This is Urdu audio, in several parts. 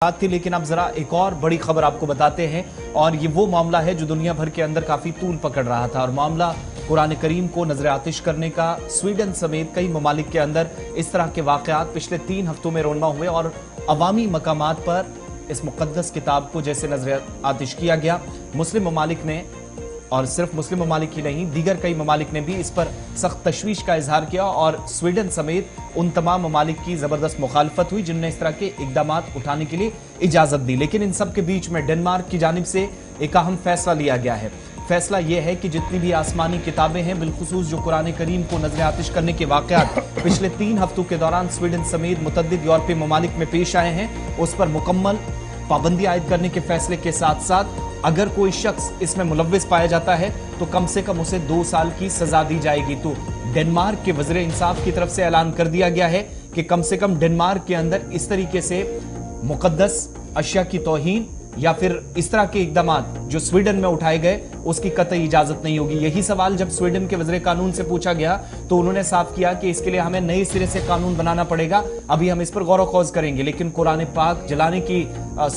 بات تھی، لیکن اب ذرا ایک اور بڑی خبر آپ کو بتاتے ہیں اور یہ وہ معاملہ ہے جو دنیا بھر کے اندر کافی طول پکڑ رہا تھا اور معاملہ قرآن کریم کو نظر آتش کرنے کا سویڈن سمیت کئی ممالک کے اندر اس طرح کے واقعات پچھلے 3 ہفتوں میں رونما ہوئے اور عوامی مقامات پر اس مقدس کتاب کو جیسے نظر آتش کیا گیا۔ مسلم ممالک نے، اور صرف مسلم ممالک ہی نہیں دیگر کئی ممالک نے بھی اس پر سخت تشویش کا اظہار کیا اور سویڈن سمیت ان تمام ممالک کی زبردست مخالفت ہوئی جن نے اس طرح کے اقدامات اٹھانے کے لیے اجازت دی۔ لیکن ان سب کے بیچ میں ڈنمارک کی جانب سے ایک اہم فیصلہ لیا گیا ہے۔ فیصلہ یہ ہے کہ جتنی بھی آسمانی کتابیں ہیں، بالخصوص جو قرآن کریم کو نظر آتش کرنے کے واقعات پچھلے 3 ہفتوں کے دوران سویڈن سمیت متعدد یورپی ممالک میں پیش آئے ہیں، اس پر مکمل پابندی عائد کرنے کے فیصلے کے ساتھ ساتھ اگر کوئی شخص اس میں ملوث پایا جاتا ہے تو کم سے کم اسے 2 سال کی سزا دی جائے گی۔ تو ڈنمارک کے وزیر انصاف کی طرف سے اعلان کر دیا گیا ہے کہ کم سے کم ڈنمارک کے اندر اس طریقے سے مقدس اشیاء کی توہین یا پھر اس طرح کے اقدامات جو سویڈن میں اٹھائے گئے اس کی قطعی اجازت نہیں ہوگی۔ یہی سوال جب سویڈن کے وزیر قانون سے پوچھا گیا تو انہوں نے صاف کیا کہ اس کے لیے ہمیں نئے سرے سے قانون بنانا پڑے گا، ابھی ہم اس پر غور و خوض کریں گے، لیکن قرآن پاک جلانے کی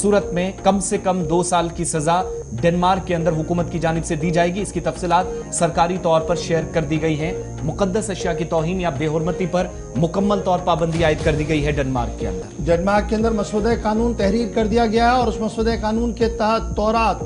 صورت میں کم سے کم 2 سال کی سزا ڈنمارک کے اندر حکومت کی جانب سے دی جائے گی۔ اس کی تفصیلات سرکاری طور پر شیئر کر دی گئی ہیں۔ مقدس اشیاء کی توہین یا بے حرمتی پر مکمل طور پابندی عائد کر دی گئی ہے ڈنمارک کے اندر۔ ڈنمارک کے اندر مسودہ قانون تحریر کر دیا گیا ہے اور اس مسودہ قانون کے تحت تورات،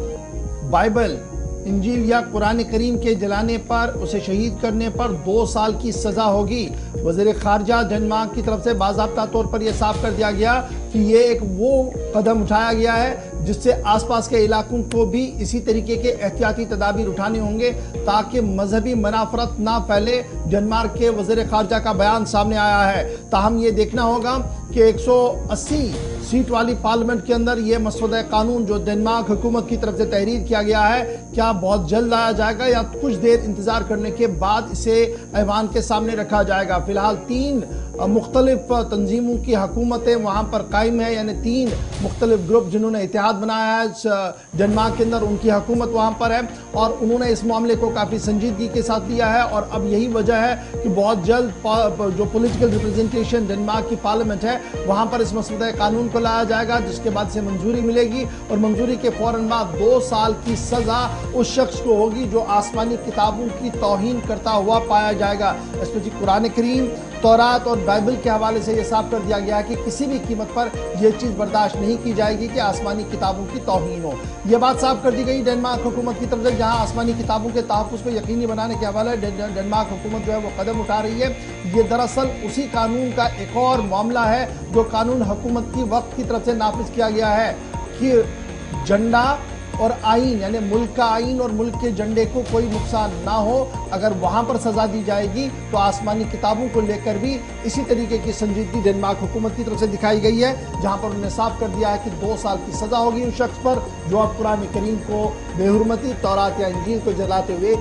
بائبل، انجیل یا قرآن کریم کے جلانے پر، اسے شہید کرنے پر 2 سال کی سزا ہوگی۔ وزیر خارجہ ڈنمارک کی طرف سے باضابطہ طور پر یہ صاف کر دیا گیا کہ یہ ایک وہ قدم اٹھایا گیا ہے جس سے آس پاس کے علاقوں کو بھی اسی طریقے کے احتیاطی تدابیر اٹھانے ہوں گے تاکہ مذہبی منافرت نہ پھیلے۔ ڈنمارک کے وزیر خارجہ کا بیان سامنے آیا ہے۔ تاہم یہ دیکھنا ہوگا کہ 180 سیٹ والی پارلیمنٹ کے اندر یہ مسودہ قانون جو ڈنمارک حکومت کی طرف سے تحریر کیا گیا ہے کیا بہت جلد لایا جائے گا یا کچھ دیر انتظار کرنے کے بعد اسے ایوان کے سامنے رکھا جائے گا۔ فی الحال 3 مختلف تنظیموں کی حکومتیں وہاں پر قائم ہیں، یعنی 3 مختلف گروپ جنہوں نے اتحاد بنایا ہے ڈنمارک کے اندر، ان کی حکومت وہاں پر ہے اور انہوں نے اس معاملے کو کافی سنجیدگی کے ساتھ لیا ہے اور اب یہی وجہ ہے کہ بہت جلد جو پولیٹیکل ریپرزنٹیشن ڈنمارک کی پارلیمنٹ ہے وہاں پر اس مسودہ قانون کو لایا جائے گا جس کے بعد سے منظوری ملے گی اور منظوری کے فوراً بعد 2 سال کی سزا اس شخص کو ہوگی جو آسمانی کتابوں کی توہین کرتا ہوا پایا جائے گا۔ اسپیشلی قرآن کریم، تورات اور بائبل کے حوالے سے یہ صاف کر دیا گیا ہے کہ کسی بھی قیمت پر یہ چیز برداشت نہیں کی جائے گی کہ آسمانی کتابوں کی توہین ہو۔ یہ بات صاف کر دی گئی ڈنمارک حکومت کی طرف سے، جہاں آسمانی کتابوں کے تحفظ کو یقینی بنانے کے حوالے ڈنمارک حکومت جو ہے وہ قدم اٹھا رہی ہے۔ یہ دراصل اسی قانون کا ایک اور معاملہ ہے جو قانون حکومت کی وقت کی طرف سے نافذ کیا گیا ہے کہ جھنڈا اور آئین، یعنی ملک کا آئین اور ملک کے جھنڈے کو کوئی نقصان نہ ہو۔ اگر وہاں پر سزا دی جائے گی تو آسمانی کتابوں کو لے کر بھی اسی طریقے کی سنجیدگی ڈنمارک حکومت کی طرف سے دکھائی گئی ہے، جہاں پر انہوں نے صاف کر دیا ہے کہ 2 سال کی سزا ہوگی اس شخص پر جو اب قرآن کریم کو بے حرمتی، تورات یا انجیل کو جلاتے ہوئے